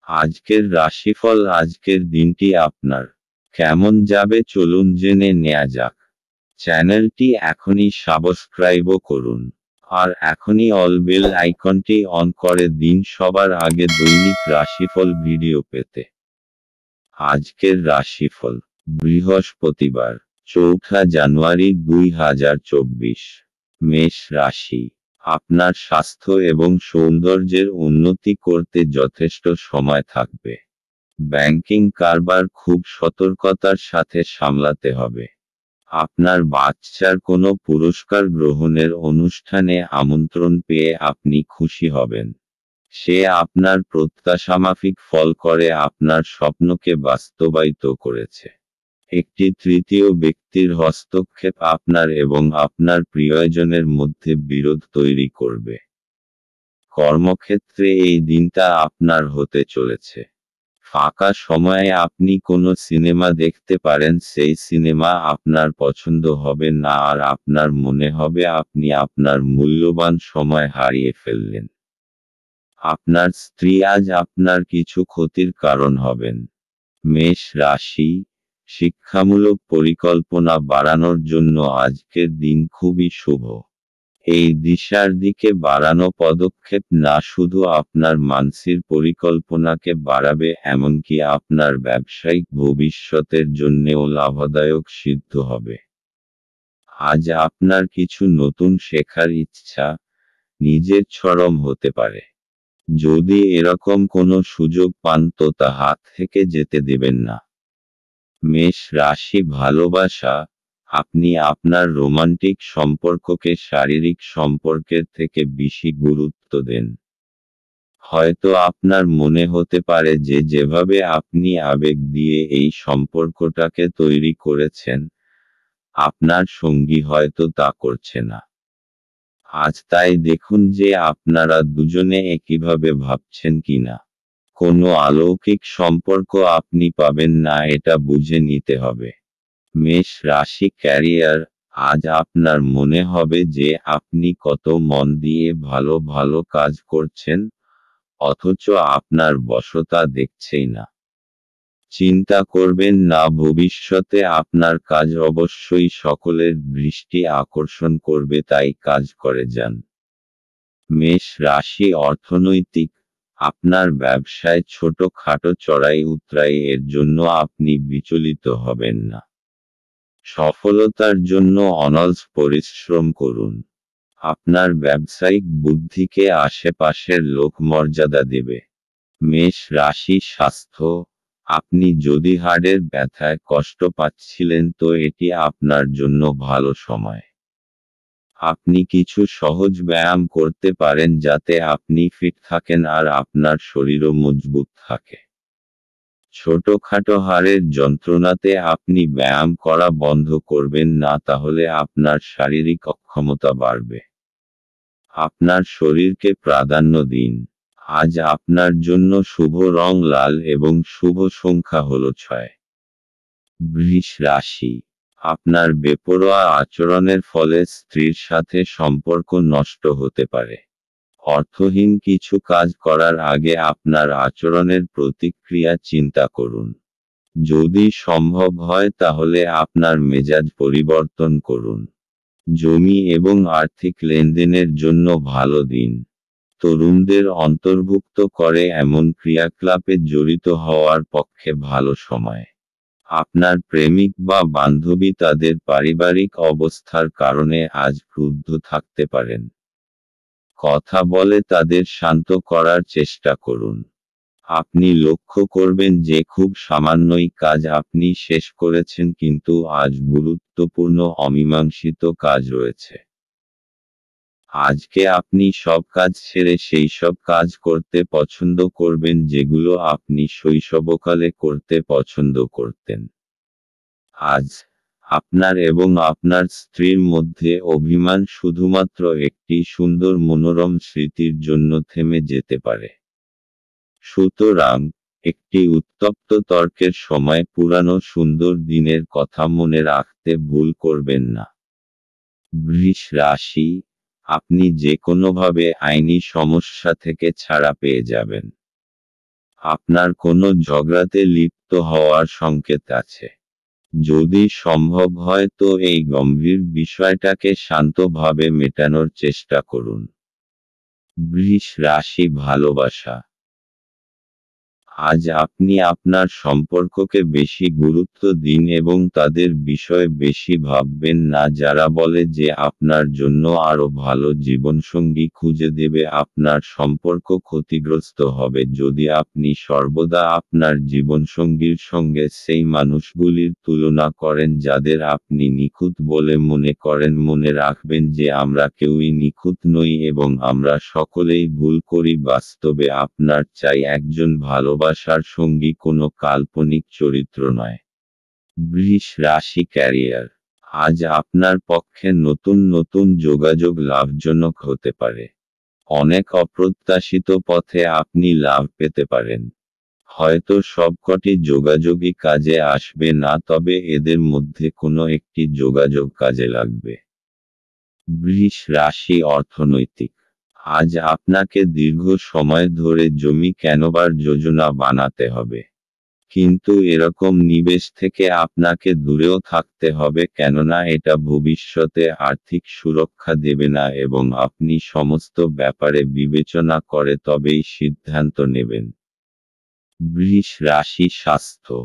আজকের রাশিফল। আজকের দিনটি আপনার কেমন যাবে চলুন জেনে নেওয়া যাক। চ্যানেলটি এখনই সাবস্ক্রাইব করুন আর এখনই অল বেল আইকনটি অন করে দিন সবার আগে দৈনিক রাশিফল ভিডিও পেতে। আজকের রাশিফল বৃহস্পতিবার 4 জানুয়ারি 2024। মেষ রাশি। আপনার স্বাস্থ্য এবং সৌন্দর্যের উন্নতি করতে যথেষ্ট সময় থাকবে। ব্যাংকিং কারবার খুব সতর্কতার সাথে সামলাতে হবে। আপনার বাচ্চার কোনো পুরস্কার গ্রহণের অনুষ্ঠানে আমন্ত্রণ পেয়ে আপনি খুশি হবেন। সে আপনার প্রত্যাশামাফিক ফল করে আপনার স্বপ্নকে বাস্তবায়িত করেছে। একটি তৃতীয় ব্যক্তির হস্তক্ষেপ আপনার এবং আপনার প্রিয়জনের মধ্যে বিরোধ তৈরি করবে। কর্মক্ষেত্রে এই দিনটা আপনার হতে চলেছে। ফাঁকা সময়ে আপনি কোনো সিনেমা দেখতে পারেন। সেই সিনেমা আপনার পছন্দ হবে না আর আপনার মনে হবে আপনি আপনার মূল্যবান সময় হারিয়ে ফেললেন। আপনার স্ত্রী আজ আপনার কিছু ক্ষতির কারণ হবেন। মেষ রাশি। শিক্ষামূলক পরিকল্পনা বাড়ানোর জন্য আজকের দিন খুবই শুভ। এই দিশার দিকে বাড়ানো পদক্ষেপ না শুধু আপনার মানসিক পরিকল্পনাকে বাড়াবে, এমনকি আপনার ব্যবসায়িক ভবিষ্যতের জন্যেও লাভদায়ক সিদ্ধ হবে। আজ আপনার কিছু নতুন শেখার ইচ্ছা নিজের চরম হতে পারে। যদি এরকম কোনো সুযোগ পান তো তা হাত থেকে যেতে দেবেন না। মেষ রাশি। ভালোবাসা। আপনি আপনার রোমান্টিক সম্পর্ককে শারীরিক সম্পর্কের থেকে বেশি গুরুত্ব দেন। হয়তো আপনার মনে হতে পারে যে যেভাবে আপনি আবেগ দিয়ে এই সম্পর্কটাকে তৈরি করেছেন, আপনার সঙ্গী হয়তো তা করছে না। আজ তাই দেখুন যে আপনারা দুজনে একইভাবে ভাবছেন কিনা। কোনো অলৌকিক সম্পর্ক আপনি পাবেন না, এটা বুঝে নিতে হবে। মেষ রাশি। ক্যারিয়ার। আজ আপনার মনে হবে যে আপনি কত মন দিয়ে ভালো ভালো কাজ করছেন, অথচ আপনার বস তা দেখছেই না। চিন্তা করবেন না, ভবিষ্যতে আপনার কাজ অবশ্যই সকলের দৃষ্টি আকর্ষণ করবে, তাই কাজ করে যান। মেষ রাশি। অর্থনৈতিক। আপনার ব্যবসায় ছোটখাটো চড়াই উতরাই এর জন্য আপনি বিচলিত হবেন না। সফলতার জন্য অনলস পরিশ্রম করুন। আপনার ব্যবসায়িক বুদ্ধিকে আশেপাশের লোক মর্যাদা দেবে। মেষ রাশি। স্বাস্থ্য। আপনি যদি হাড়ের ব্যথায় কষ্ট পাচ্ছিলেন তো এটি আপনার জন্য ভালো সময়। আপনি কিছু সহজ ব্যায়াম করতে পারেন যাতে আপনি ফিট থাকেন আর আপনার শরীরও মজবুত থাকে। ছোটখাটো হাড়ের যন্ত্রণাতে আপনি ব্যায়াম করা বন্ধ করবেন না, তাহলে আপনার শারীরিক অক্ষমতা বাড়বে। আপনার শরীরকে প্রাধান্য দিন। আজ আপনার জন্য শুভ রং লাল এবং শুভ সংখ্যা হলো 6। বৃষ রাশি। আপনার বেপরোয়া আচরণের ফলে স্ত্রীর সাথে সম্পর্ক নষ্ট হতে পারে। অর্থহীন কিছু কাজ করার আগে আপনার আচরণের প্রতিক্রিয়া চিন্তা করুন। যদি সম্ভব হয় তাহলে আপনার মেজাজ পরিবর্তন করুন। জমি এবং আর্থিক লেনদেনের জন্য ভালো দিন। তরুণদের অন্তর্ভুক্ত করে এমন ক্রিয়াকলাপে জড়িত হওয়ার পক্ষে ভালো সময়। আপনার প্রেমিক বা বান্ধবী তাদের পারিবারিক অবস্থার কারণে আজ ক্রুদ্ধ থাকতে পারেন। কথা বলে তাদের শান্ত করার চেষ্টা করুন। আপনি লক্ষ্য করবেন যে খুব সামান্যই কাজ আপনি শেষ করেছেন, কিন্তু আজ গুরুত্বপূর্ণ অমীমাংসিত কাজ রয়েছে। আজকে আপনি সব কাজ ছেড়ে সেই সব কাজ করতে পছন্দ করবেন যেগুলো আপনি শৈশবকালে করতে পছন্দ করতেন। আজ আপনার এবং আপনার স্ত্রীর মধ্যে অভিমান শুধুমাত্র একটি সুন্দর মনোরম স্মৃতির জন্য থেমে যেতে পারে। সুতরাং একটি উত্তপ্ত তর্কের সময় পুরানো সুন্দর দিনের কথা মনে রাখতে ভুল করবেন না। বৃষ রাশি। আপনি যে কোনোভাবে আইনি সমস্যা থেকে ছাড়া পেয়ে যাবেন। আপনার কোনো ঝগড়াতে লিপ্ত হওয়ার সংকেত আছে। যদি সম্ভব হয় তো এই গম্ভীর বিষয়টাকে শান্তভাবে মেটানোর চেষ্টা করুন। বৃষ রাশি ভালোবাসা। আজ আপনি আপনার সম্পর্ককে বেশি গুরুত্ব দিন এবং তাদের বিষয়ে বেশি ভাববেন না যারা বলে যে আপনার জন্য আরও ভালো জীবনসঙ্গী খুঁজে দেবে। আপনার সম্পর্ক ক্ষতিগ্রস্ত হবে যদি আপনি সর্বদা আপনার জীবনসঙ্গীর সঙ্গে সেই মানুষগুলির তুলনা করেন যাদের আপনি নিখুঁত বলে মনে করেন। মনে রাখবেন যে আমরা কেউই নিখুঁত নই এবং আমরা সকলেই ভুল করি। বাস্তবে আপনার চাই একজন ভালোবাসার সঙ্গী, কোনো কাল্পনিক চরিত্র নয়। বৃষ রাশি ক্যারিয়ার। আজ আপনার পক্ষে নতুন নতুন যোগাযোগ লাভজনক হতে পারে। অনেক অপ্রত্যাশিত পথে আপনি লাভ পেতে পারেন। হয়তো সবকটি যোগাযোগই কাজে আসবে না, তবে এদের মধ্যে কোনো একটি যোগাযোগ কাজে লাগবে। বৃষ রাশি অর্থনৈতিক। আজ আপনাকে দীর্ঘ সময় ধরে জমি কেনবার যোজনা বানাতে হবে। কিন্তু এরকম নিবেশ থেকে আপনাকে দূরেও থাকতে হবে, কেননা এটা ভবিষ্যতে আর্থিক সুরক্ষা দেবে না এবং আপনি সমস্ত ব্যাপারে বিবেচনা করে তবেই সিদ্ধান্ত নেবেন। বৃষ রাশি স্বাস্থ্য।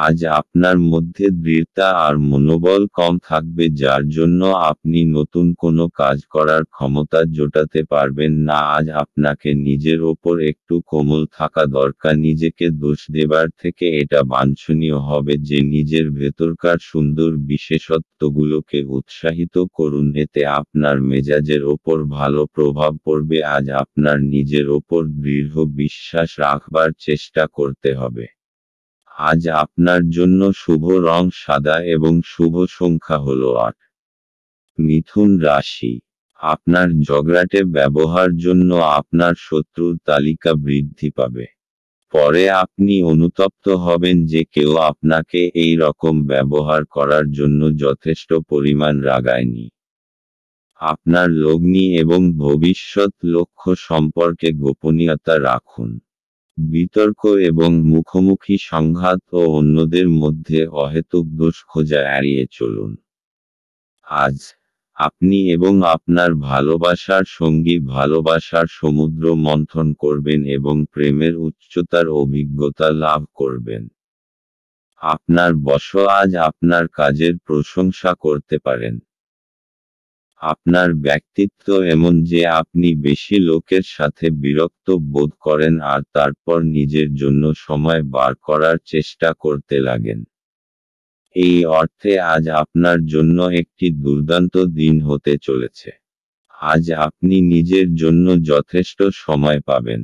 আজ আপনার মধ্যে দৃঢ়তা আর মনোবল কম থাকবে যার জন্য আপনি নতুন কোনো কাজ করার ক্ষমতা জোটাতে পারবেন না। আজ আপনাকে নিজের ওপর একটু কোমল থাকা দরকার। নিজেকে দোষ দেবার থেকে এটা বাঞ্ছনীয় হবে যে নিজের ভেতরকার সুন্দর বিশেষত্বগুলোকে উৎসাহিত করুন, এতে আপনার মেজাজের ওপর ভালো প্রভাব পড়বে। আজ আপনার নিজের ওপর দৃঢ় বিশ্বাস রাখবার চেষ্টা করতে হবে। আজ আপনার জন্য শুভ রং সাদা এবং শুভ সংখ্যা হলো 8। মিথুন রাশি। আপনার ঝগড়াটে ব্যবহার জন্য আপনার শত্রুর তালিকা বৃদ্ধি পাবে। পরে আপনি অনুতপ্ত হবেন যে কেউ আপনাকে এই রকম ব্যবহার করার জন্য যথেষ্ট পরিমাণ রাগায়নি। আপনার লগ্নি এবং ভবিষ্যৎ লক্ষ্য সম্পর্কে গোপনীয়তা রাখুন। বিতর্ক এবং মুখোমুখি সংঘাত ও অন্যদের মধ্যে অহেতুক দোষ খোঁজা এড়িয়ে চলুন। আজ আপনি এবং আপনার ভালোবাসার সঙ্গী ভালোবাসার সমুদ্র মন্থন করবেন এবং প্রেমের উচ্চতার অভিজ্ঞতা লাভ করবেন। আপনার বস আজ আপনার কাজের প্রশংসা করতে পারেন। আপনার ব্যক্তিত্ব এমন যে আপনি বেশি লোকের সাথে বিরক্ত বোধ করেন আর তারপর নিজের জন্য সময় বার করার চেষ্টা করতে লাগেন। এই অর্থে আজ আপনার জন্য একটি দুর্দান্ত দিন হতে চলেছে। আজ আপনি নিজের জন্য যথেষ্ট সময় পাবেন।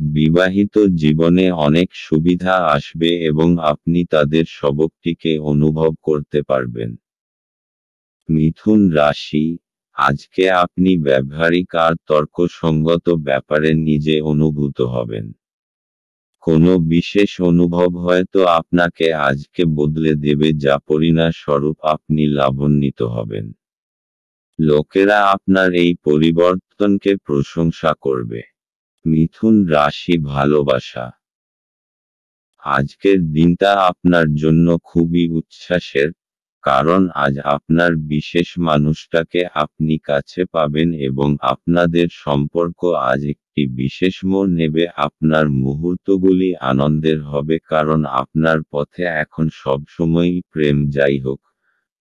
বিবাহিত জীবনে অনেক সুবিধা আসবে এবং আপনি তাদের সবকটিকে অনুভব করতে পারবেন। মিথুন রাশি। আজকে আপনি ব্যবহারিক আর তর্কসঙ্গত ব্যাপারে নিজে অনুভূত হবেন। কোনো বিশেষ অনুভব হয়তো আপনাকে আজকে বদলে দেবে, যা পরিণামস্বরূপ আপনি লাভান্বিত হবেন। লোকেরা আপনার এই পরিবর্তনকে প্রশংসা করবে। মিথুন রাশি ভালোবাসা। আজকের দিনটা আপনার জন্য খুবই উচ্ছ্বাসের, কারণ আজ আপনার বিশেষ মানুষটাকে আপনি কাছে পাবেন এবং আপনাদের সম্পর্ক আজ একটি বিশেষ মোড় নেবে। আপনার মুহূর্তগুলি আনন্দের হবে কারণ আপনার পথে এখন সবসময়ই প্রেম। যাই হোক,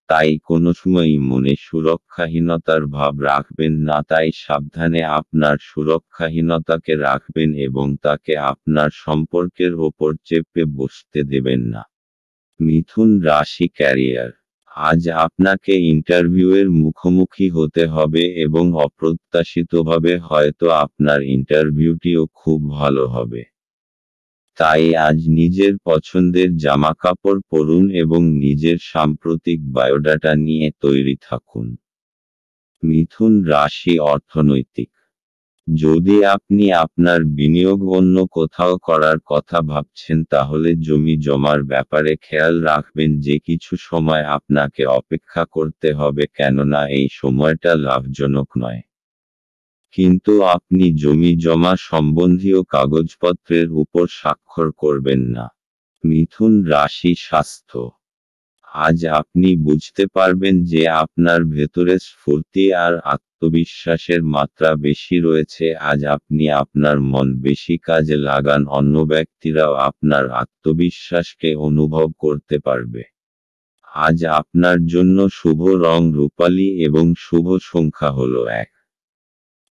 তাই কোনো সময়ই মনে সুরক্ষাহীনতার ভাব রাখবেন না। তাই সাবধানে আপনার সুরক্ষাহীনতাকে রাখবেন এবং তাকে আপনার সম্পর্কের ওপর চেপে বসতে দেবেন না। মিথুন রাশি ক্যারিয়ার। আজ আপনাকে ইন্টারভিউয়ের মুখোমুখি হতে হবে এবং অপ্রত্যাশিতভাবে হয়তো আপনার ইন্টারভিউটিও খুব ভালো হবে। তাই আজ নিজের পছন্দের জামাকাপড় পরুন এবং নিজের সাম্প্রতিক বায়োডাটা নিয়ে তৈরি থাকুন। মিথুন রাশি অর্থনৈতিক। যদি আপনি আপনার বিনিয়োগ অন্য কোথাও করার কথা ভাবছেন তাহলে জমি জমার ব্যাপারে খেয়াল রাখবেন যে কিছু সময় আপনাকে অপেক্ষা করতে হবে, কেননা এই সময়টা লাভজনক নয়। কিন্তু আপনি জমি জমা সম্বন্ধীয় কাগজপত্রের উপর স্বাক্ষর করবেন না। মিথুন রাশি স্বাস্থ্য। আজ আপনি বুঝতে পারবেন যে আপনার ভেতরে স্ফূর্তি আর আত্মবিশ্বাসের মাত্রা বেশি রয়েছে। আজ আপনি আপনার মন বেশি কাজে লাগান, অন্য ব্যক্তিরাও আপনার আত্মবিশ্বাসকে অনুভব করতে পারবে। আজ আপনার জন্য শুভ রং রূপালী এবং শুভ সংখ্যা হল 1।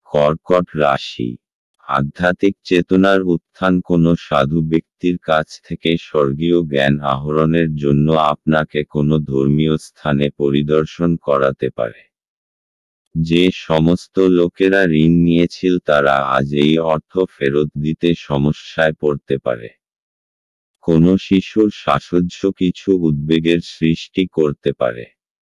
কর্কট রাশি। আধ্যাত্মিক চেতনার উত্থান কোনো সাধু ব্যক্তির কাছ থেকে স্বর্গীয় জ্ঞান আহরণের জন্য আপনাকে কোনো ধর্মীয় স্থানে পরিদর্শন করাতে পারে। যে সমস্ত লোকেরা ঋণ নিয়েছিল তারা আজ এই অর্থ ফেরত দিতে সমস্যায় পড়তে পারে। কোনো শিশুর সাহচর্য কিছু উদ্বেগের সৃষ্টি করতে পারে।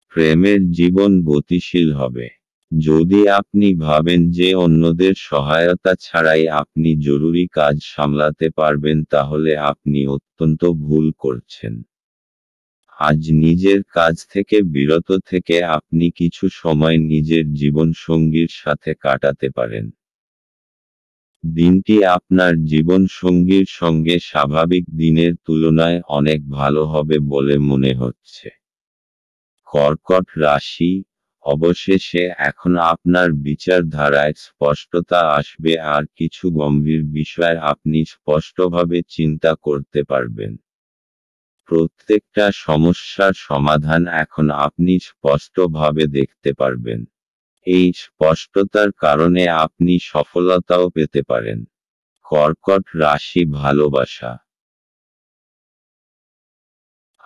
প্রেমের জীবন গতিশীল হবে। যদি আপনি ভাবেন যে অন্যদের সহায়তা ছাড়াই আপনি জরুরি কাজ সামলাতে পারবেন তাহলে আপনি অত্যন্ত ভুল করছেন। আজ নিজের কাজ থেকে বিরত থেকে আপনি কিছু সময় নিজের জীবনসঙ্গীর সাথে কাটাতে পারেন। দিনটি আপনার জীবনসঙ্গীর সঙ্গে স্বাভাবিক দিনের তুলনায় অনেক ভালো হবে বলে মনে হচ্ছে। কর্কট রাশি। অবশেষে এখন আপনার বিচারধারায় স্পষ্টতা আসবে আর কিছু গম্ভীর বিষয় আপনি স্পষ্টভাবে চিন্তা করতে পারবেন। প্রত্যেকটা সমস্যার সমাধান এখন আপনি স্পষ্টভাবে দেখতে পারবেন। এই স্পষ্টতার কারণে আপনি সফলতাও পেতে পারেন। কর্কট রাশি ভালোবাসা।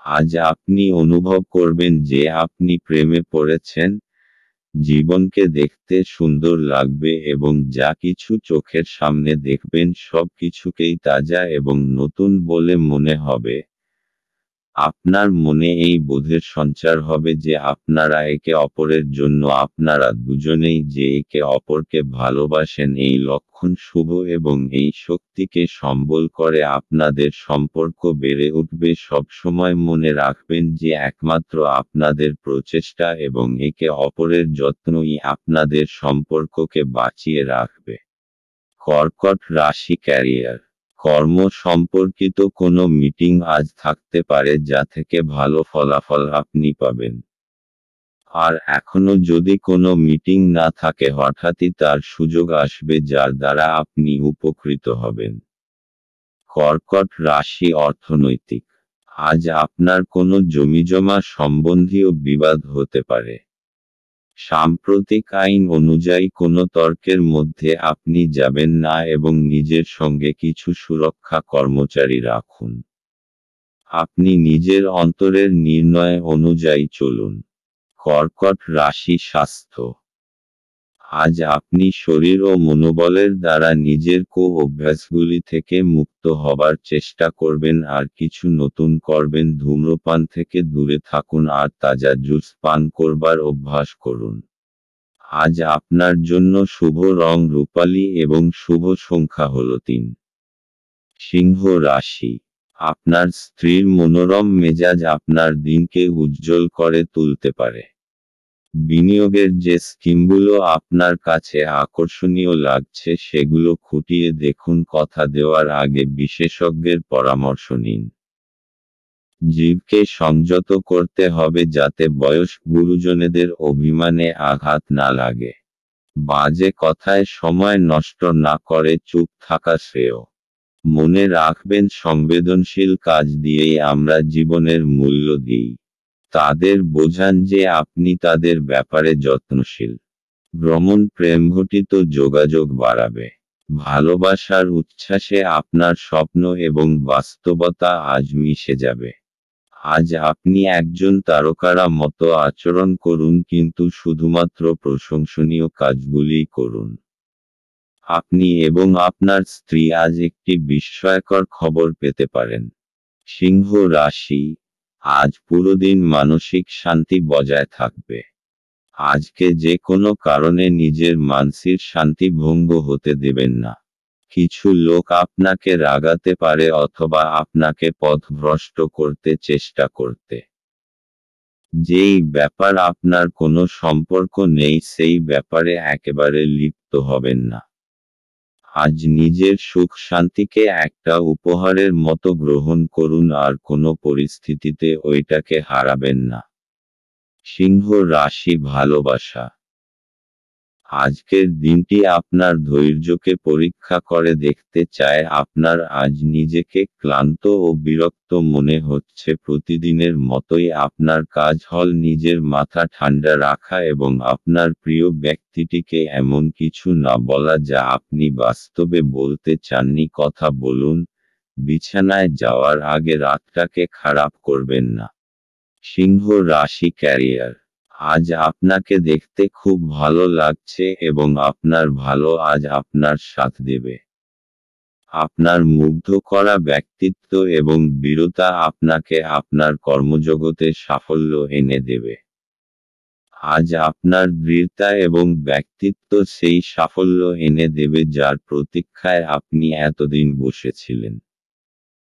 আজ আপনি অনুভব করবেন যে আপনি প্রেমে পড়েছেন। জীবনকে দেখতে সুন্দর লাগবে এবং যা কিছু চোখের সামনে দেখবেন সব কিছুকেই তাজা এবং নতুন বলে মনে হবে। আপনার মনে এই বোধের সঞ্চার হবে যে আপনারা একে অপরের জন্য আপনারা দুজনেই যে একে অপরকে ভালোবাসেন। এই লক্ষণ শুভ এবং এই শক্তিকে সম্বল করে আপনাদের সম্পর্ক বেড়ে উঠবে। সবসময় মনে রাখবেন যে একমাত্র আপনাদের প্রচেষ্টা এবং একে অপরের যত্নই আপনাদের সম্পর্ককে বাঁচিয়ে রাখবে। কর্কট রাশি ক্যারিয়ার। কর্ম সম্পর্কিত কোনো মিটিং আজ থাকতে পারে যা থেকে ভালো ফলাফল আপনি পাবেন। আর এখনো যদি কোনো মিটিং না থাকে হঠাৎই তার সুযোগ আসবে যার দ্বারা আপনি উপকৃত হবেন। কর্কট রাশি অর্থনৈতিক। আজ আপনার কোনো জমিজমা সম্বন্ধীয় বিবাদ হতে পারে। সাম্প্রতিক আইন অনুযায়ী কোনো তর্কের মধ্যে আপনি যাবেন না এবং নিজের সঙ্গে কিছু সুরক্ষা কর্মচারী রাখুন। আপনি নিজের অন্তরের নির্ণয় অনুযায়ী চলুন। কর্কট রাশি স্বাস্থ্য। আজ আপনি শরীর ও মনোবলের দ্বারা নিজের অভ্যাসগুলি থেকে মুক্ত হবার চেষ্টা করবেন আর কিছু নতুন করবেন। ধূম্রপান থেকে দূরে থাকুন আর তাজা জুস পান করবার অভ্যাস করুন। আজ আপনার জন্য শুভ রং রূপালী এবং শুভ সংখ্যা হল 3। সিংহ রাশি। আপনার স্ত্রীর মনোরম মেজাজ আপনার দিনকে উজ্জ্বল করে তুলতে পারে। বিনিয়োগের যে স্কিমগুলো আপনার কাছে আকর্ষণীয় লাগছে সেগুলো খুঁটিয়ে দেখুন। কথা দেওয়ার আগে বিশেষজ্ঞের পরামর্শ নিন। জীবকে সংযত করতে হবে যাতে বয়স্ক গুরুজনেদের অভিমানে আঘাত না লাগে। বাজে কথায় সময় নষ্ট না করে চুপ থাকা শ্রেয়। মনে রাখবেন সংবেদনশীল কাজ দিয়েই আমরা জীবনের মূল্য দিই। তাদের বোঝান যে আপনি তাদের ব্যাপারে যত্নশীল। ভ্রমণ প্রেমঘটিত যোগাযোগ বাড়াবে। ভালোবাসার উচ্ছ্বাসে আপনার স্বপ্ন এবং বাস্তবতা আজ মিশে যাবে। আজ আপনি একজন তারকারা মতো আচরণ করুন কিন্তু শুধুমাত্র প্রশংসনীয় কাজগুলিই করুন। আপনি এবং আপনার স্ত্রী আজ একটি বিস্ময়কর খবর পেতে পারেন। সিংহ রাশি। আজ পুরো দিন মানসিক শান্তি বজায় থাকবে। আজকে যে কোনো কারণে নিজের মানসিক শান্তি ভঙ্গ হতে দেবেন না। কিছু লোক আপনাকে রাগাতে পারে অথবা আপনাকে পথভ্রষ্ট করতে চেষ্টা করতে। যেই ব্যাপার আপনার কোনো সম্পর্ক নেই সেই ব্যাপারে একেবারে লিপ্ত হবেন না। আজ নিজের সুখ শান্তিকে একটা উপহারের মতো গ্রহণ করুন আর কোনো পরিস্থিতিতে ওইটাকে হারাবেন না। সিংহ রাশি ভালোবাসা। আজকের দিনটি আপনার ধৈর্যকে পরীক্ষা করে দেখতে চায়। আপনার আজ নিজেকে ক্লান্ত ও বিরক্ত মনে হচ্ছে। প্রতিদিনের মতোই আপনার কাজ হল নিজের মাথা ঠান্ডা রাখা এবং আপনার প্রিয় ব্যক্তিটিকে এমন কিছু না বলা যা আপনি বাস্তবে বলতে চাননি। কথা বলুন, বিছানায় যাওয়ার আগে রাতটাকে খারাপ করবেন না। সিংহ রাশি ক্যারিয়ার। আজ আপনাকে দেখতে খুব ভালো লাগছে এবং আপনার ভালো আজ আপনার সাথ দেবে। আপনার মুগ্ধ করা ব্যক্তিত্ব এবং বীরতা আপনাকে আপনার কর্মজগতে সাফল্য এনে দেবে। আজ আপনার দৃঢ়তা এবং ব্যক্তিত্ব সেই সাফল্য এনে দেবে যার প্রতীক্ষায় আপনি এতদিন বসেছিলেন।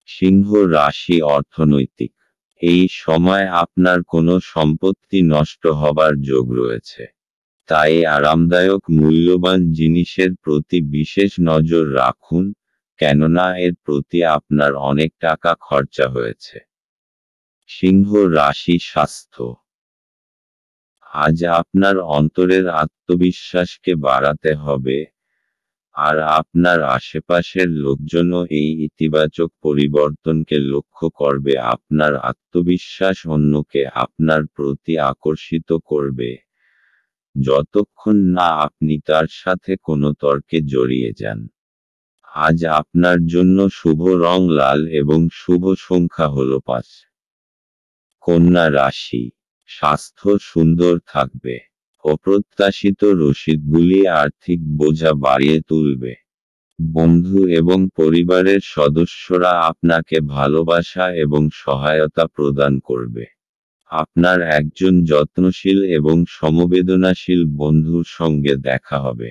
সিংহ রাশি অর্থনৈতিক। এই সময় আপনার কোনো সম্পত্তি নষ্ট হবার যোগ রয়েছে। তাই আরামদায়ক মূল্যবান জিনিসের প্রতি বিশেষ নজর রাখুন, কেননা এর প্রতি আপনার অনেক টাকা খরচা হয়েছে। সিংহ রাশি স্বাস্থ্য। আজ আপনার অন্তরের আত্মবিশ্বাসকে বাড়াতে হবে, আর আপনার আশেপাশের লোকজনও এই ইতিবাচক পরিবর্তনকে লক্ষ্য করবে। আপনার আত্মবিশ্বাস অন্যকে আপনার প্রতি আকর্ষিত করবে, যতক্ষণ না আপনি তার সাথে কোনো তর্কে জড়িয়ে যান। আজ আপনার জন্য শুভ রং লাল এবং শুভ সংখ্যা হল 5। কন্যা রাশি। স্বাস্থ্য সুন্দর থাকবে। অপ্রত্যাশিত রসিদগুলি আর্থিক বোঝা বাড়িয়ে তুলবে। বন্ধু এবং পরিবারের সদস্যরা আপনাকে ভালোবাসা এবং সহায়তা প্রদান করবে। আপনার একজন যত্নশীল এবং সমবেদনাশীল বন্ধুর সঙ্গে দেখা হবে।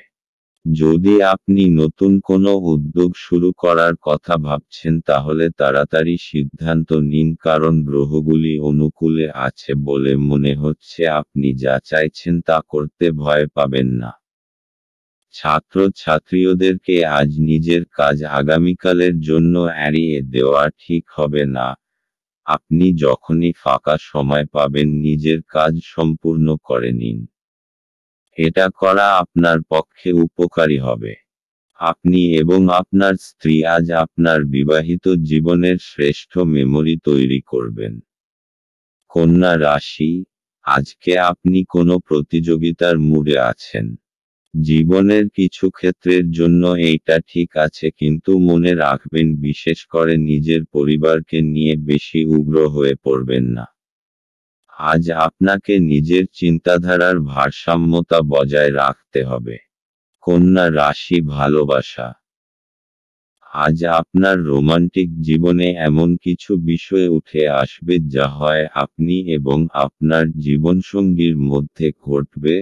যদি আপনি নতুন কোনো উদ্যোগ শুরু করার কথা ভাবছেন তাহলে তাড়াতাড়ি সিদ্ধান্ত নিন, কারণ গ্রহগুলি অনুকূলে আছে বলে মনে হচ্ছে। আপনি যা চাইছেন তা করতে ভয় পাবেন না। ছাত্রছাত্রীদেরকে আজ নিজের কাজ আগামীকালের জন্য এড়িয়ে দেওয়া ঠিক হবে না। আপনি যখনই ফাঁকা সময় পাবেন নিজের কাজ সম্পূর্ণ করে নিন। এটা করা আপনার পক্ষে উপকারী হবে। আপনি এবং আপনার স্ত্রী আজ আপনার বিবাহিত জীবনের শ্রেষ্ঠ মেমরি তৈরি করবেন। কন্যা রাশি। আজকে আপনি কোনো প্রতিযোগিতার মুডে আছেন। জীবনের কিছু ক্ষেত্রের জন্য এইটা ঠিক আছে, কিন্তু মনে রাখবেন বিশেষ করে নিজের পরিবারকে নিয়ে বেশি উগ্র হয়ে পড়বেন না। আজ আপনাকে নিজের চিন্তাধারার ভারসাম্যতা বজায় রাখতে হবে। কন্যা রাশি ভালোবাসা। আজ আপনার রোমান্টিক জীবনে এমন কিছু বিষয় উঠে আসবে যা হয় আপনি এবং আপনার জীবনসঙ্গীর মধ্যে ঘটবে,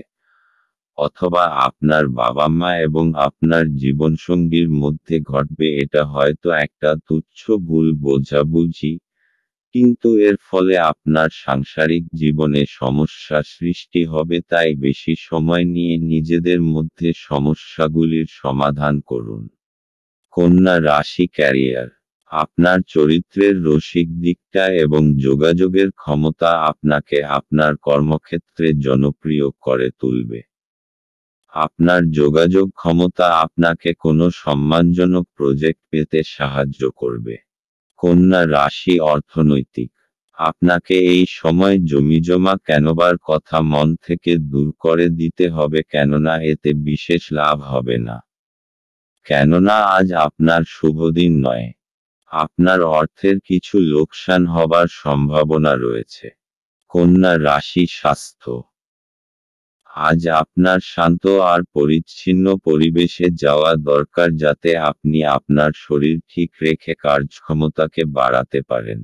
অথবা আপনার বাবা মা এবং আপনার জীবনসঙ্গীর মধ্যে ঘটবে। এটা হয়তো একটা তুচ্ছ ভুল বোঝাবুঝি, কিন্তু এর ফলে আপনার সাংসারিক জীবনে সমস্যা সৃষ্টি হবে। তাই বেশি সময় নিয়ে নিজেদের মধ্যে সমস্যাগুলির সমাধান করুন। কন্যা রাশি ক্যারিয়ার। আপনার চরিত্রের রসিক দিকটা এবং যোগাযোগের ক্ষমতা আপনাকে আপনার কর্মক্ষেত্রে জনপ্রিয় করে তুলবে। আপনার যোগাযোগ ক্ষমতা আপনাকে কোনো সম্মানজনক প্রজেক্ট পেতে সাহায্য করবে। কন্যা রাশি অর্থনৈতিক। আপনাকে এই সময় জমিজমা কেনবার কথা মন থেকে দূর করে দিতে হবে, কেননা এতে বিশেষ লাভ হবে না। কেননা আজ আপনার শুভদিন নয়। আপনার অর্থের কিছু লোকসান হবার সম্ভাবনা রয়েছে। কন্যা রাশি স্বাস্থ্য। আজ আপনার শান্ত আর পরিচ্ছন্ন পরিবেশে যাওয়া দরকার, যাতে আপনি আপনার শরীর ঠিক রেখে কার্যক্ষমতাকে বাড়াতে পারেন।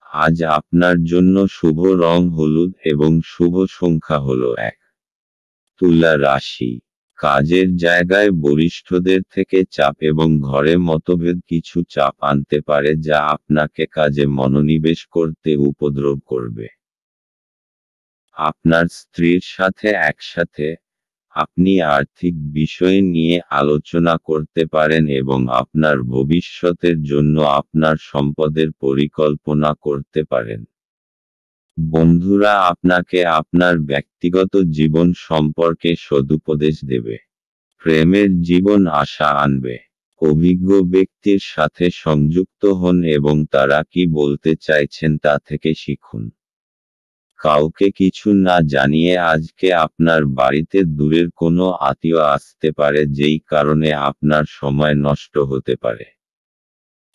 আজ আপনার জন্য শুভ রং হলুদ এবং শুভ সংখ্যা হল 1। তুলা রাশি। কাজের জায়গায় বরিষ্ঠদের থেকে চাপ এবং ঘরে মতভেদ কিছু চাপ আনতে পারে যা আপনাকে কাজে মনোনিবেশ করতে উপদ্রব করবে। আপনার স্ত্রীর সাথে একসাথে আপনি আর্থিক বিষয় নিয়ে আলোচনা করতে পারেন এবং আপনার ভবিষ্যতের জন্য আপনার সম্পদের পরিকল্পনা করতে পারেন। বন্ধুরা আপনাকে আপনার ব্যক্তিগত জীবন সম্পর্কে সদুপদেশ দেবে। প্রেমের জীবন আশা আনবে। অভিজ্ঞ ব্যক্তির সাথে সংযুক্ত হন এবং তারা কি বলতে চাইছেন তা থেকে শিখুন। কাউকে কিছু না জানিয়ে আজকে আপনার বাড়িতে দূরের কোনো আত্মীয় আসতে পারে, যেই কারণে আপনার সময় নষ্ট হতে পারে।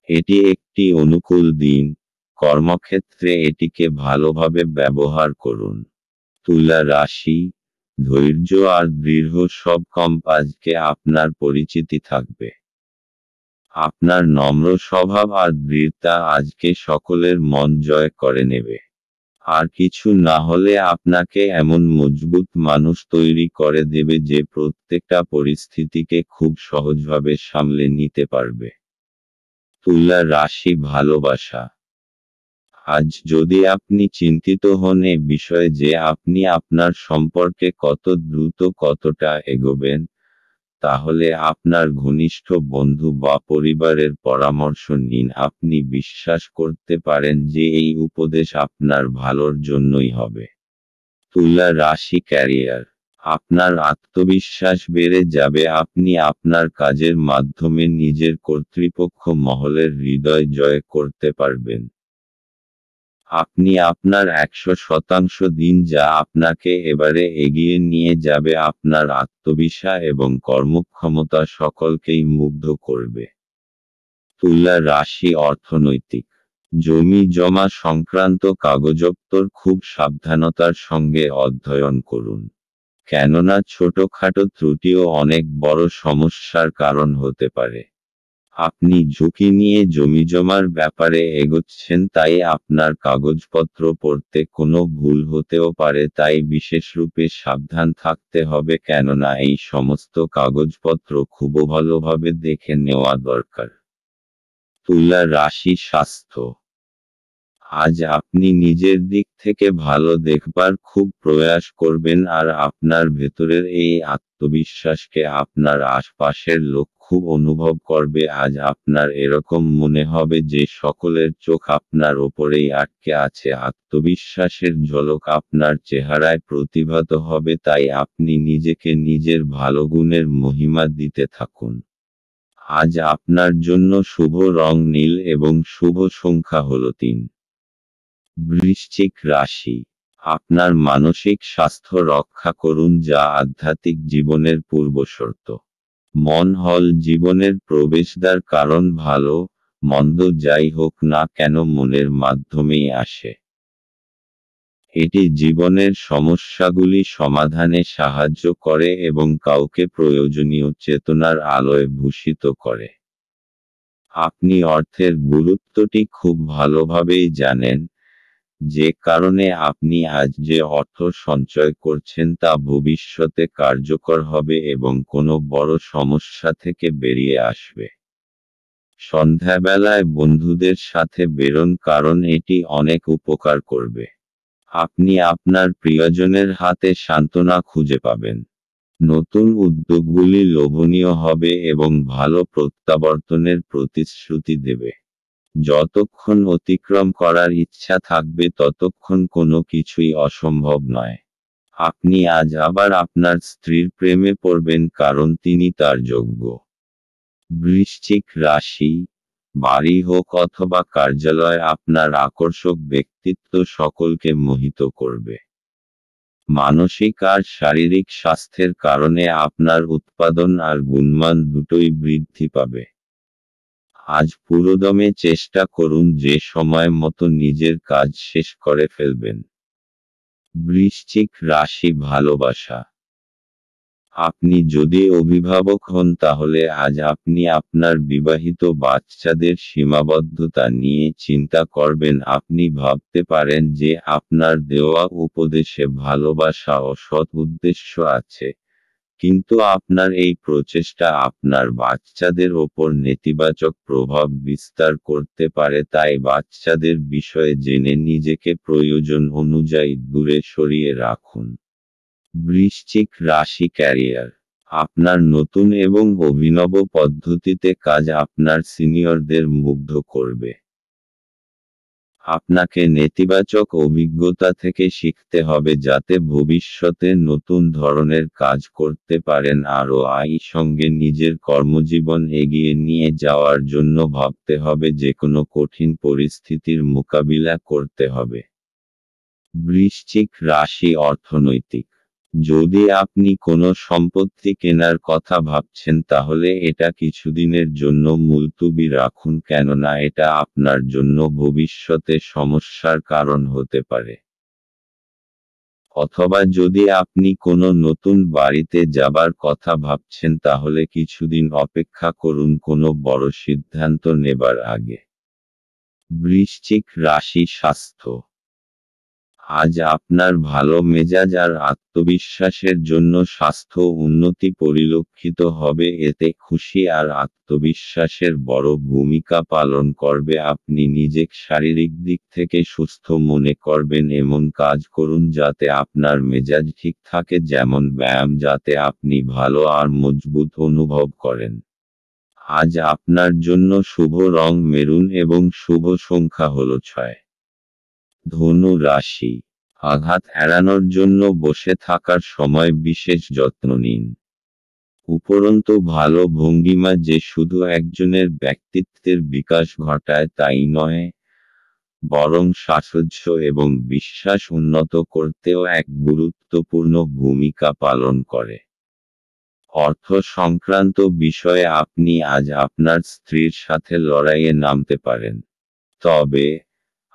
এটি একটি অনুকূল দিন, কর্মক্ষেত্রে এটিকে ভালোভাবে ব্যবহার করুন। তুলা রাশি, ধৈর্য আর দৃঢ় সব কম আজকে আপনার পরিচিতি থাকবে। আপনার নম্র স্বভাব আর দৃঢ়তা আজকে সকলের মন জয় করে নেবে। আর কিছু না হলে আপনাকে এমন মজবুত মানুষ তৈরি করে দেবে যে প্রত্যেকটা পরিস্থিতিকে খুব সহজভাবে সামলে নিতে পারবে। তুলা রাশি, ভালোবাসা। আজ যদি আপনি চিন্তিত হন এ বিষয়ে যে আপনি আপনার সম্পর্কে কত দ্রুত কতটা এগোবেন, তাহলে আপনার ঘনিষ্ঠ বন্ধু বা পরিবারের পরামর্শ নিন। আপনি বিশ্বাস করতে পারেন যে এই উপদেশ আপনার ভালোর জন্যই হবে। তুলা রাশি, ক্যারিয়ার। আপনার আত্মবিশ্বাস বেড়ে যাবে। আপনি আপনার কাজের মাধ্যমে নিজের কর্তৃপক্ষ মহলের হৃদয় জয় করতে পারবেন। আপনি আপনার 100% দিন যা আপনাকে এবারে এগিয়ে নিয়ে যাবে। আপনার আত্মবিশ্বাস এবং কর্মক্ষমতা সকলকেই মুগ্ধ করবে। তুলা রাশি, অর্থনৈতিক। জমি জমা সংক্রান্ত কাগজপত্র খুব সাবধানতার সঙ্গে অধ্যয়ন করুন, কেননা ছোটখাটো ত্রুটিও অনেক বড় সমস্যার কারণ হতে পারে। আপনি ঝুঁকি নিয়ে জমিজমার ব্যাপারে এগোচ্ছেন, তাই আপনার কাগজপত্র পড়তে কোনো ভুল হতেও পারে, তাই বিশেষরূপে সাবধান থাকতে হবে, কেননা এই সমস্ত কাগজপত্র খুব ভালোভাবে দেখে নেওয়া দরকার। তুলা রাশি, স্বাস্থ্য। আজ আপনি নিজের দিক থেকে ভালো দেখবার খুব প্রয়াস করবেন আর আপনার ভেতরের এই আত্মবিশ্বাসকে আপনার আশপাশের লোক খুব অনুভব করবে। আজ আপনার এরকম মনে হবে যে সকলের চোখ আপনার ওপরেই আটকে আছে। আত্মবিশ্বাসের ঝলক আপনার চেহারায় প্রতিভাত হবে, তাই আপনি নিজেকে নিজের ভালো গুণের মহিমা দিতে থাকুন। আজ আপনার জন্য শুভ রং নীল এবং শুভ সংখ্যা হল 3। বৃশ্চিক রাশি। আপনার মানসিক স্বাস্থ্য রক্ষা করুন, যা আধ্যাত্মিক জীবনের পূর্বশর্ত। মন হল জীবনের প্রবেশদ্বার, কারণ ভালো মন্দ যাই হোক না কেন মনের মাধ্যমেই আসে। এটি জীবনের সমস্যাগুলি সমাধানে সাহায্য করে এবং কাউকে প্রয়োজনীয় চেতনার আলোয় ভূষিত করে। আপনি অর্থের গুরুত্বটি খুব ভালোভাবেই জানেন, যে কারণে আপনি আজ যে অর্থ সঞ্চয় করছেন তা ভবিষ্যতে কার্যকর হবে এবং কোনো বড় সমস্যা থেকে বেরিয়ে আসবে। সন্ধ্যাবেলায় বন্ধুদের সাথে বেরোন, কারণ এটি অনেক উপকার করবে। আপনি আপনার প্রিয়জনের হাতে সান্ত্বনা খুঁজে পাবেন। নতুন উদ্যোগগুলি লোভনীয় হবে এবং ভালো প্রত্যাবর্তনের প্রতিশ্রুতি দেবে। যতক্ষণ অতিক্রম করার ইচ্ছা থাকবে ততক্ষণ কোনো কিছুই অসম্ভব নয়। আপনি আজ আবার আপনার স্ত্রীর প্রেমে পড়বেন, কারণ তিনি তার যোগ্য। বৃশ্চিক রাশি। বাড়ি হোক অথবা কার্যালয়, আপনার আকর্ষক ব্যক্তিত্ব সকলকে মোহিত করবে। মানসিক আর শারীরিক স্বাস্থ্যের কারণে আপনার উৎপাদন আর গুণমান দুটোই বৃদ্ধি পাবে। আজ পুরোদমে চেষ্টা করুন যে সময় মতো নিজের কাজ শেষ করে ফেলবেন। বৃশ্চিক রাশি, ভালোবাসা। আপনি যদি অভিভাবক হন তাহলে আজ আপনি আপনার বিবাহিত বাচ্চাদের সীমাবদ্ধতা নিয়ে চিন্তা করবেন। আপনি ভাবতে পারেন যে আপনার দেওয়া উপদেশে ভালোবাসা ও সৎ উদ্দেশ্য আছে, কিন্তু আপনার এই প্রচেষ্টা আপনার বাচ্চাদের ওপর নেতিবাচক প্রভাব বিস্তার করতে পারে, তাই বাচ্চাদের বিষয়ে জেনে নিজেকে প্রয়োজন অনুযায়ী দূরে সরিয়ে রাখুন। বৃশ্চিক রাশি ক্যারিয়ার। আপনার নতুন এবং অভিনব পদ্ধতিতে কাজ আপনার সিনিয়রদের মুগ্ধ করবে। আপনাকে নেতিবাচক অভিজ্ঞতা থেকে শিখতে হবে যাতে ভবিষ্যতে নতুন ধরনের কাজ করতে পারেন আরও সঙ্গে নিজের কর্মজীবন এগিয়ে নিয়ে যাওয়ার জন্য ভাবতে হবে যে কোনো কঠিন পরিস্থিতির মোকাবিলা করতে হবে। বৃশ্চিক রাশি অর্থনৈতিক। যদি আপনি কোনো সম্পত্তি কেনার কথা ভাবছেন তাহলে এটা কিছুদিনের জন্য মুলতুবি রাখুন, কেননা এটা আপনার জন্য ভবিষ্যতে সমস্যার কারণ হতে পারে। অথবা যদি আপনি কোনো নতুন বাড়িতে যাবার কথা ভাবছেন তাহলে কিছুদিন অপেক্ষা করুন কোনো বড় সিদ্ধান্ত নেবার আগে। বৃশ্চিক রাশি স্বাস্থ্য। আজ আপনার ভালো মেজাজ আর আত্মবিশ্বাসের জন্য স্বাস্থ্য উন্নতি পরিলক্ষিত হবে, এতে খুশি আর আত্মবিশ্বাসের বড় ভূমিকা পালন করবে। আপনি নিজেকে শারীরিক দিক থেকে সুস্থ মনে করবেন এমন কাজ করুন যাতে আপনার মেজাজ ঠিক থাকে, যেমন ব্যায়াম, যাতে আপনি ভালো আর মজবুত অনুভব করেন। আজ আপনার জন্য শুভ রং মেরুন এবং শুভ সংখ্যা হলো 6। ধনু রাশি। আঘাত এড়ানোর জন্য বসে থাকার সময় বিশেষ যত্ন নিন। উপরন্তু ভালো ভঙ্গিমা যে শুধু একজনের ব্যক্তিত্বের বিকাশ ঘটায় তাই নয়, বরং সাহস এবং বিশ্বাস উন্নত করতেও এক গুরুত্বপূর্ণ ভূমিকা পালন করে। অর্থ সংক্রান্ত বিষয়ে আপনি আজ আপনার স্ত্রীর সাথে লড়াইয়ে নামতে পারেন, তবে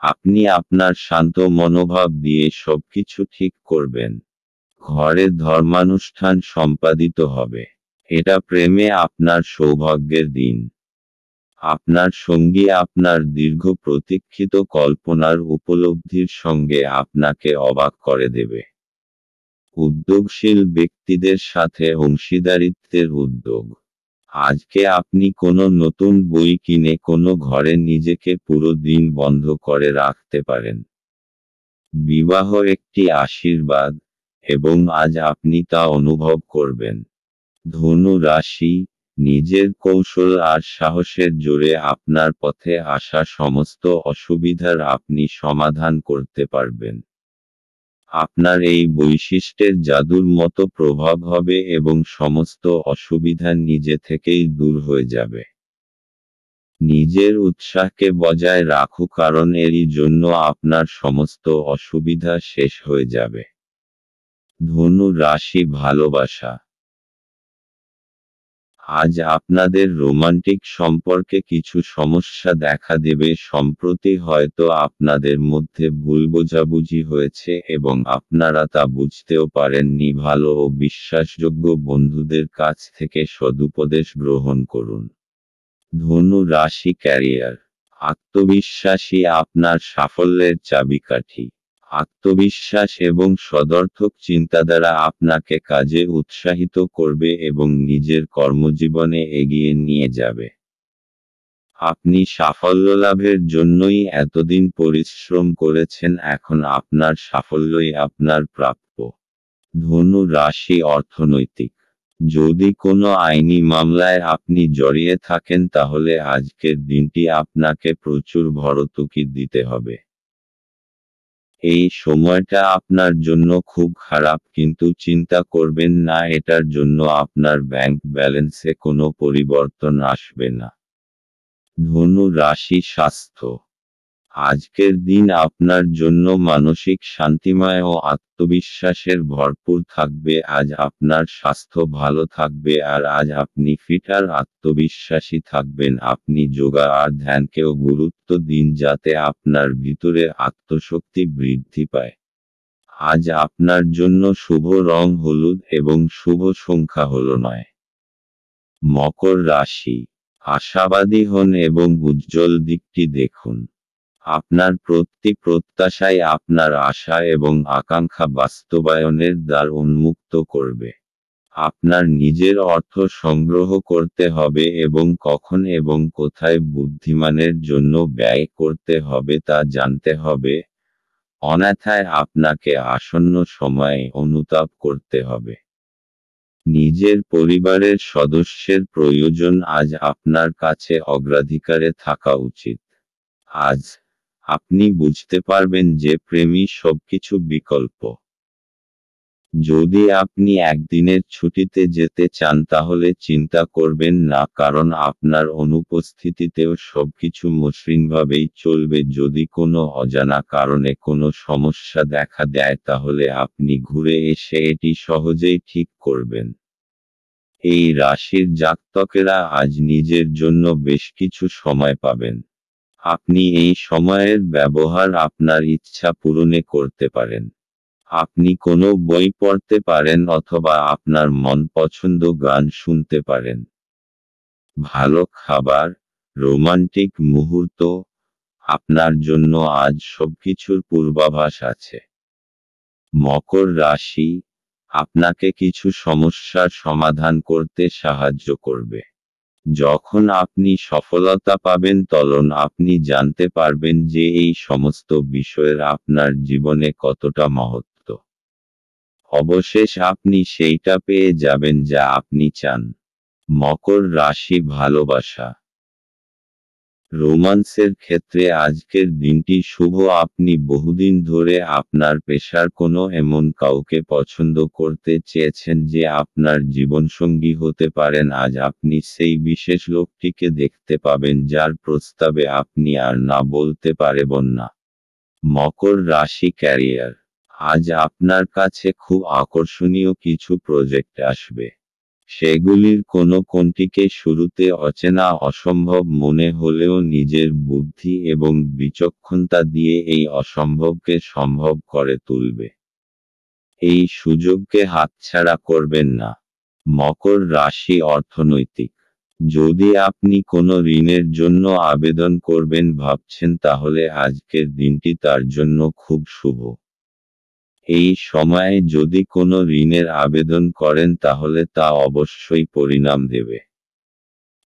আপনি আপনার শান্ত মনোভাব দিয়ে সবকিছু ঠিক করবেন। ঘরে ধর্মানুষ্ঠান সম্পাদিত হবে। এটা প্রেমে আপনার সৌভাগ্যের দিন। আপনার সঙ্গী আপনার দীর্ঘ প্রতীক্ষিত কল্পনার উপলব্ধির সঙ্গে আপনাকে অবাক করে দেবে। উদ্যোগশীল ব্যক্তিদের সাথে অংশীদারিত্বের উদ্যোগ। আজকে আপনি কোনো নতুন বই কিনে কোনো ঘরে নিজেকে পুরো দিন বন্ধ করে রাখতে পারেন। বিবাহ একটি আশীর্বাদ, এবং আজ আপনি তা অনুভব করবেন। ধনু রাশি। নিজের কৌশল আর সাহসের জোরে আপনার পথে আসা সমস্ত অসুবিধার আপনি সমাধান করতে পারবেন। আপনার এই বৈশিষ্ট্যের জাদুর মতো প্রভাব হবে এবং সমস্ত অসুবিধা নিজে থেকেই দূর হয়ে যাবে। নিজের উৎসাহকে বজায় রাখুন, কারণ এরই জন্য আপনার সমস্ত অসুবিধা শেষ হয়ে যাবে। ধনু রাশি ভালোবাসা। আজ আপনাদের রোমান্টিক সম্পর্কে কিছু সমস্যা দেখা দেবে। সম্প্রতি হয়তো আপনাদের মধ্যে ভুল বোঝাবুঝি হয়েছে এবং আপনারা তা বুঝতেও পারেননি। ভালো ও বিশ্বাসযোগ্য বন্ধুদের কাছ থেকে সদুপদেশ গ্রহণ করুন। ধনু রাশি ক্যারিয়ার। আত্মবিশ্বাসী আপনার সাফল্যের চাবিকাঠি। আত্মবিশ্বাস এবং সদর্থক চিন্তাধারা আপনাকে কাজে উৎসাহিত করবে এবং নিজের কর্মজীবনে এগিয়ে নিয়ে যাবে। আপনি সাফল্য লাভের জন্যই এতদিন পরিশ্রম করেছেন, এখন আপনার সাফল্যই আপনার প্রাপ্য। ধনু রাশি অর্থনৈতিক। যদি কোনো আইনি মামলায় আপনি জড়িয়ে থাকেন তাহলে আজকের দিনটি আপনাকে প্রচুর ভর্তুকি দিতে হবে। এই সময়টা আপনার জন্য খুব খারাপ, কিন্তু চিন্তা করবেন না, এটার জন্য আপনার ব্যাংক ব্যালেন্সে কোনো পরিবর্তন আসবে না। ধনু রাশি স্বাস্থ্য। আজকের দিন আপনার জন্য মানসিক শান্তিময় ও আত্মবিশ্বাসের ভরপুর থাকবে। আজ আপনার স্বাস্থ্য ভালো থাকবে আর আজ আপনি ফিট আর আত্মবিশ্বাসী থাকবেন। আপনি যোগা আর ধ্যানকেও গুরুত্ব দিন যাতে আপনার ভিতরে আত্মশক্তি বৃদ্ধি পায়। আজ আপনার জন্য শুভ রং হলুদ এবং শুভ সংখ্যা হলো 9। মকর রাশি। আশাবাদী হন এবং উজ্জ্বল দিকটি দেখুন। আপনার প্রতি প্রত্যাশাই আপনার আশা এবং আকাঙ্ক্ষা বাস্তবায়নের দ্বার উন্মুক্ত করবে। আপনার নিজের অর্থ সংগ্রহ করতে হবে এবং কখন এবং কোথায় বুদ্ধিমানের জন্য ব্যয় করতে হবে তা জানতে হবে, অন্যথায় আপনাকে আসন্ন সময়ে অনুতাপ করতে হবে। নিজের পরিবারের সদস্যের প্রয়োজন আজ আপনার কাছে অগ্রাধিকারে থাকা উচিত। আজ আপনি বুঝতে পারবেন যে প্রেমই সবকিছু বিকল্প। যদি আপনি একদিনের ছুটিতে যেতে চান তাহলে চিন্তা করবেন না, কারণ আপনার অনুপস্থিতিতেও সবকিছু মসৃণভাবেই চলবে। যদি কোনো অজানা কারণে কোনো সমস্যা দেখা দেয় তাহলে আপনি ঘুরে এসে এটি সহজেই ঠিক করবেন। এই রাশির জাতকেরা আজ নিজের জন্য বেশ কিছু সময় পাবেন। আপনি এই সময়ের ব্যবহার আপনার ইচ্ছা পূরণে করতে পারেন। আপনি কোনো বই পড়তে পারেন অথবা আপনার মন পছন্দ গান শুনতে পারেন। ভালো খাবার, রোমান্টিক মুহূর্ত, আপনার জন্য আজ সবকিছুর পূর্বাভাস আছে। মকর রাশি আপনাকে কিছু সমস্যার সমাধান করতে সাহায্য করবে। যখন আপনি সফলতা পাবেন তখন আপনি জানতে পারবেন যে এই সমস্ত বিষয়ের আপনার জীবনে কতটা মহত্ব। অবশেষ আপনি সেইটা পেয়ে যাবেন যা আপনি চান। মকর রাশি ভালোবাসা, রোমান্সের ক্ষেত্রে আজকের দিনটি শুভ। আপনি বহুদিন ধরে আপনার পেশার কোনো এমন কাউকে পছন্দ করতে চেয়েছেন যে আপনার জীবনসঙ্গী হতে পারেন। আজ আপনি সেই বিশেষ লোকটিকে দেখতে পাবেন যার প্রস্তাবে আপনি আর না বলতে পারবেন না। মকর রাশি ক্যারিয়ার, আজ আপনার কাছে খুব আকর্ষণীয় কিছু প্রজেক্ট আসবে। সেগুলির কোনটিকে শুরুতে অচেনা অসম্ভব মনে হলেও নিজের বুদ্ধি এবং বিচক্ষণতা দিয়ে এই অসম্ভবকে সম্ভব করে তুলবে। এই সুযোগকে হাতছাড়া করবেন না। মকর রাশি অর্থনৈতিক, যদি আপনি কোনো ঋণের জন্য আবেদন করবেন ভাবছেন তাহলে আজকের দিনটি তার জন্য খুব শুভ। এই সময়ে যদি কোনো ঋণের আবেদন করেন তাহলে তা অবশ্যই পরিণাম দেবে।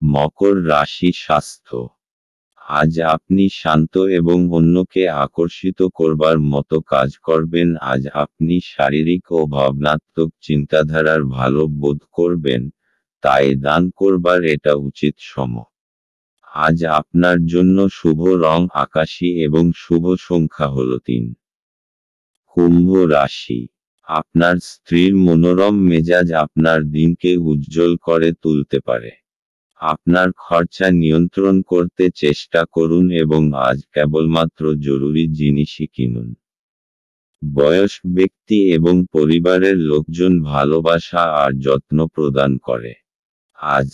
মকর রাশি স্বাস্থ্য, আজ আপনি শান্ত এবং অন্যকে আকর্ষিত করবার মতো কাজ করবেন। আজ আপনি শারীরিক ও ভাবনাত্মক চিন্তাধারার ভালো বোধ করবেন, তাই দান করবার এটা উচিত সময়। আজ আপনার জন্য শুভ রং আকাশী এবং শুভ সংখ্যা হল 3। কুম্ভ রাশি, আপনার স্ত্রীর মনোরম মেজাজ আপনার দিনকে উজ্জ্বল করে তুলতে পারে। আপনার খরচা নিয়ন্ত্রণ করতে চেষ্টা করুন এবং আজ কেবলমাত্র জরুরি জিনিসই কিনুন। বয়স্ক ব্যক্তি এবং পরিবারের লোকজন ভালোবাসা আর যত্ন প্রদান করে। আজ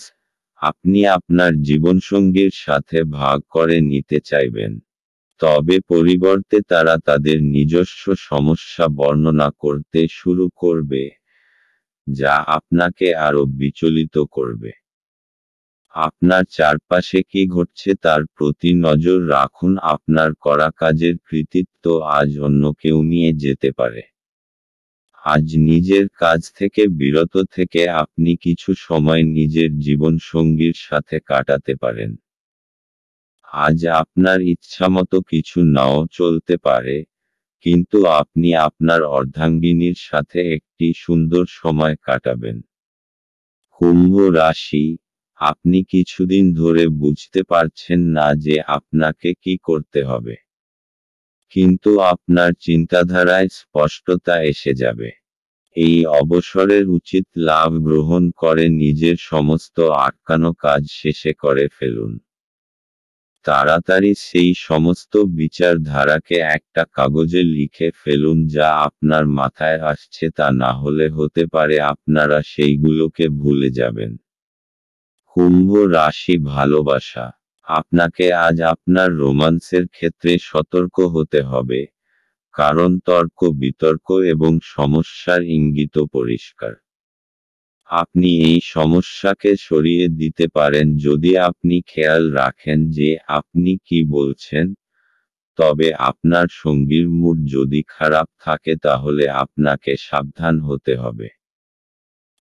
আপনি আপনার জীবনসঙ্গীর সাথে ভাগ করে নিতে চাইবেন, তবে পরিবর্তে তারা তাদের নিজস্ব সমস্যা বর্ণনা করতে শুরু করবে, যা আপনাকে আরও বিচলিত করবে। আপনার চারপাশে কি ঘটছে তার প্রতি নজর রাখুন। আপনার করা কাজের কৃতিত্ব আজ অন্য কেউ নিয়ে যেতে পারে। আজ নিজের কাজ থেকে বিরত থেকে আপনি কিছু সময় নিজের জীবনসঙ্গীর সাথে কাটাতে পারেন। আজ আপনার ইচ্ছামতো কিছু নাও চলতে পারে, কিন্তু আপনি আপনার অর্ধাঙ্গিনীর সাথে একটি সুন্দর সময় কাটাবেন। কুম্ভ রাশি, আপনি কিছুদিন ধরে বুঝতে পারছেন না যে আপনাকে কি করতে হবে, কিন্তু আপনার চিন্তাধারায় স্পষ্টতা এসে যাবে। এই অবসরের উচিত লাভ গ্রহণ করে নিজের সমস্ত আটকানো কাজ শেষে করে ফেলুন। তাড়াতাড়ি সেই সমস্ত বিচারধারাকে একটা কাগজে লিখে ফেলুন যা আপনার মাথায় আসছে, তা না হলে হতে পারে আপনারা সেইগুলোকে ভুলে যাবেন। কুম্ভ রাশি ভালোবাসা, আপনাকে আজ আপনার রোমান্সের ক্ষেত্রে সতর্ক হতে হবে, কারণ তর্ক বিতর্ক এবং সমস্যার ইঙ্গিত পরিষ্কার। আপনি এই সমস্যাকে সরিয়ে দিতে পারেন যদি আপনি খেয়াল রাখেন যে আপনি কি বলছেন, তবে আপনার সঙ্গীর মুড যদি খারাপ থাকে তাহলে আপনাকে সাবধান হতে হবে।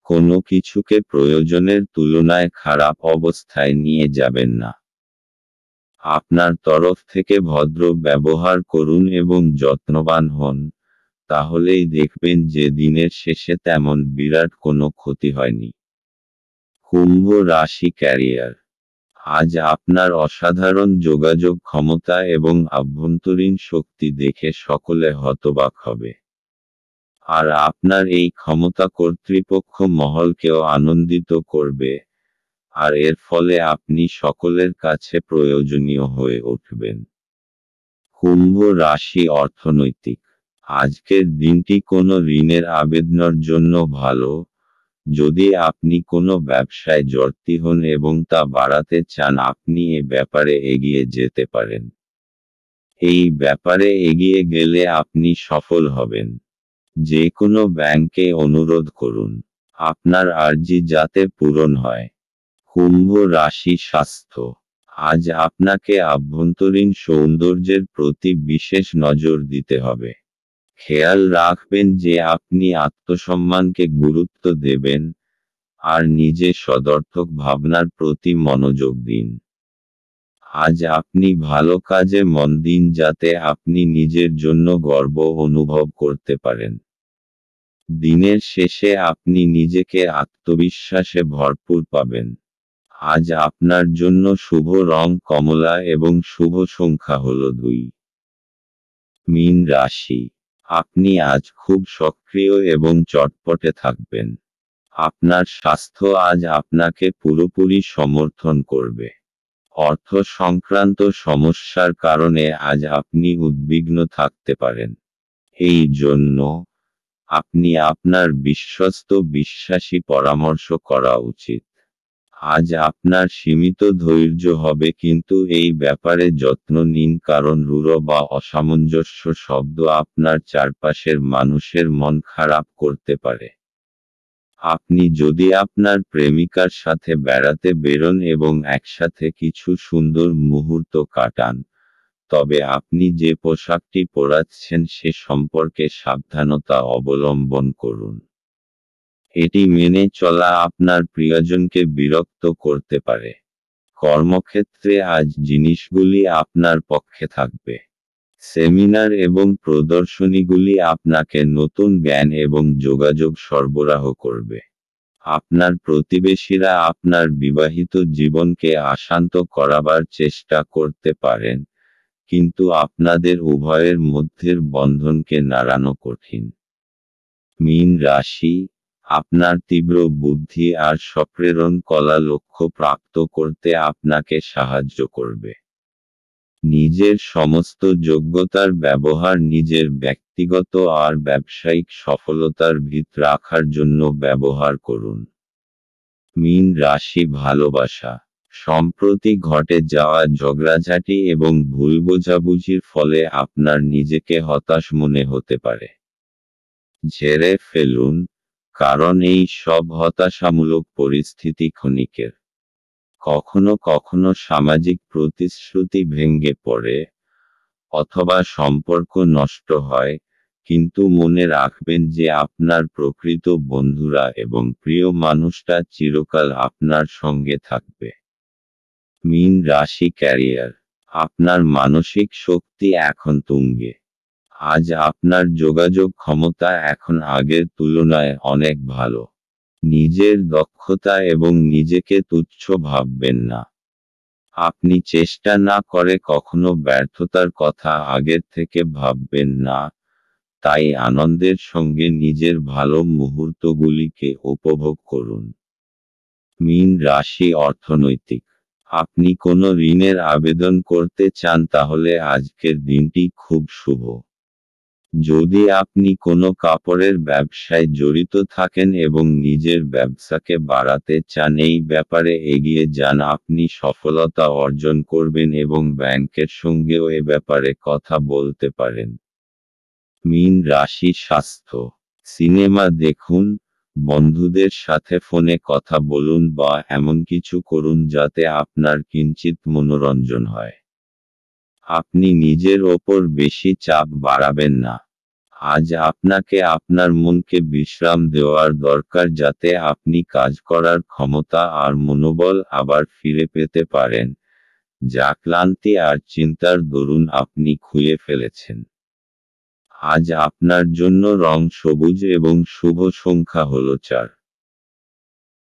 কোনো কিছুকে প্রয়োজনের তুলনায় খারাপ অবস্থায় নিয়ে যাবেন না। আপনার তরফ থেকে ভদ্র ব্যবহার করুন এবং যত্নবান হন, তাহলেই দেখবেন যে দিনের শেষে তেমন বিরাট কোনো ক্ষতি হয়নি। কুম্ভ রাশি ক্যারিয়ার। আজ আপনার অসাধারণ যোগাযোগ ক্ষমতা এবং আভ্যন্তরীণ শক্তি দেখে সকলে হতবাক হবে। আর আপনার এই ক্ষমতা কর্তৃপক্ষ মহলকেও আনন্দিত করবে, আর এর ফলে আপনি সকলের কাছে প্রয়োজনীয় হয়ে উঠবেন। কুম্ভ রাশি অর্থনৈতিক। আজকের দিনটি কোনো ঋণের আবেদনের জন্য ভালো, যদি আপনি কোনো ব্যবসায় জড়িত হন এবং তা বাড়াতে চান আপনি এ ব্যাপারে এগিয়ে যেতে পারেন। এই ব্যাপারে এগিয়ে গেলে আপনি সফল হবেন। যে কোনো ব্যাংকে অনুরোধ করুন, আপনার আর্জি যাতে পূরণ হয়। কুম্ভ রাশি স্বাস্থ্য। আজ আপনাকে আভ্যন্তরীণ সৌন্দর্যের প্রতি বিশেষ নজর দিতে হবে। খেয়াল রাখবেন যে আপনি আত্মসম্মানকে গুরুত্ব দেবেন, আর নিজে সদর্থক ভাবনার প্রতি মনোযোগ দিন। আজ আপনি ভালো কাজে মন দিন যাতে আপনি নিজের জন্য গর্ব অনুভব করতে পারেন। দিনের শেষে আপনি নিজেকে আত্মবিশ্বাসে ভরপুর পাবেন। আজ আপনার জন্য শুভ রং কমলা এবং শুভ সংখ্যা হল 2। মীন রাশি। আপনি আজ খুব সক্রিয় এবং চটপটে থাকবেন। আপনার স্বাস্থ্য আজ আপনাকে পুরোপুরি সমর্থন করবে। অর্থ সংক্রান্ত সমস্যার কারণে আজ আপনি উদ্বিগ্ন থাকতে পারেন। এই জন্য আপনি আপনার বিশ্বস্ত বিশ্বাসী পরামর্শ করা উচিত। আজ আপনার সীমিত ধৈর্য হবে, কিন্তু এই ব্যাপারে যত্ন নিন কারণ রূঢ় বা অসামঞ্জস্য শব্দ আপনার চারপাশের মানুষের মন খারাপ করতে পারে। আপনি যদি আপনার প্রেমিকার সাথে বেড়াতে বেরোন এবং একসাথে কিছু সুন্দর মুহূর্ত কাটান, তবে আপনি যে পোশাকটি পরাচ্ছেন সে সম্পর্কে সাবধানতা অবলম্বন করুন। এটি মেনে চলা আপনার প্রিয়জনকে বিরক্ত করতে পারে। কর্মক্ষেত্রে আজ জিনিসগুলি আপনার পক্ষে থাকবে। সেমিনার এবং প্রদর্শনীগুলি আপনাকে নতুন জ্ঞান এবং যোগাযোগ সরবরাহ করবে। আপনার প্রতিবেশীরা আপনার বিবাহিত জীবনকে অশান্ত করাবার চেষ্টা করতে পারেন, কিন্তু আপনাদের উভয়ের মধ্যের বন্ধনকে নাড়ানো কঠিন। মীন রাশি। আপনার তীব্র বুদ্ধি আর সপ্রেরণ কলা লক্ষ্য প্রাপ্ত করতে আপনাকে সাহায্য করবে। নিজের সমস্ত যোগ্যতার ব্যবহার নিজের ব্যক্তিগত আর ব্যবসায়িক সফলতার ভিত রাখার জন্য ব্যবহার করুন। মীন রাশি ভালোবাসা। সম্প্রতি ঘটে যাওয়া ঝগড়াঝাটি এবং ভুল বোঝাবুঝির ফলে আপনার নিজেকে হতাশ মনে হতে পারে। ঝেড়ে ফেলুন, কারণ এই সব হতাশামূলক পরিস্থিতি ক্ষণিকের। কখনো কখনো সামাজিক প্রতিশ্রুতি ভেঙে পড়ে, অথবা সম্পর্ক নষ্ট হয়, কিন্তু মনে রাখবেন যে আপনার প্রকৃত বন্ধুরা এবং প্রিয় মানুষটা চিরকাল আপনার সঙ্গে থাকবে। মীন রাশি ক্যারিয়ার। আপনার মানসিক শক্তি এখন তুঙ্গে। আজ আপনার যোগাযোগ ক্ষমতা এখন আগের তুলনায় অনেক ভালো। নিজের দক্ষতা এবং নিজেকে তুচ্ছ ভাববেন না। আপনি চেষ্টা না করে কখনো ব্যর্থতার কথা আগের থেকে ভাববেন না, তাই আনন্দের সঙ্গে নিজের ভালো মুহূর্তগুলিকে উপভোগ করুন। মীন রাশি অর্থনৈতিক। আপনি কোনো ঋণের আবেদন করতে চান তাহলে আজকের দিনটি খুব শুভ। যদি আপনি কোনো কাপড়ের ব্যবসায় জড়িত থাকেন এবং নিজের ব্যবসাকে বাড়াতে চান এই ব্যাপারে এগিয়ে যান, আপনি সফলতা অর্জন করবেন এবং ব্যাংকের সঙ্গেও এ ব্যাপারে কথা বলতে পারেন। মীন রাশি স্বাস্থ্য। সিনেমা দেখুন, বন্ধুদের সাথে ফোনে কথা বলুন বা এমন কিছু করুন যাতে আপনার কিঞ্চিৎ মনোরঞ্জন হয়। আপনি নিজের ওপর বেশি চাপ বাড়াবেন না। আজ আপনাকে আপনার মনকে বিশ্রাম দেওয়ার দরকার যাতে আপনি কাজ করার ক্ষমতা আর মনোবল আবার ফিরে পেতে পারেন, যা ক্লান্তি আর চিন্তার দরুন আপনি খুইয়ে ফেলেছেন। আজ আপনার জন্য রং সবুজ এবং শুভ সংখ্যা হল 4।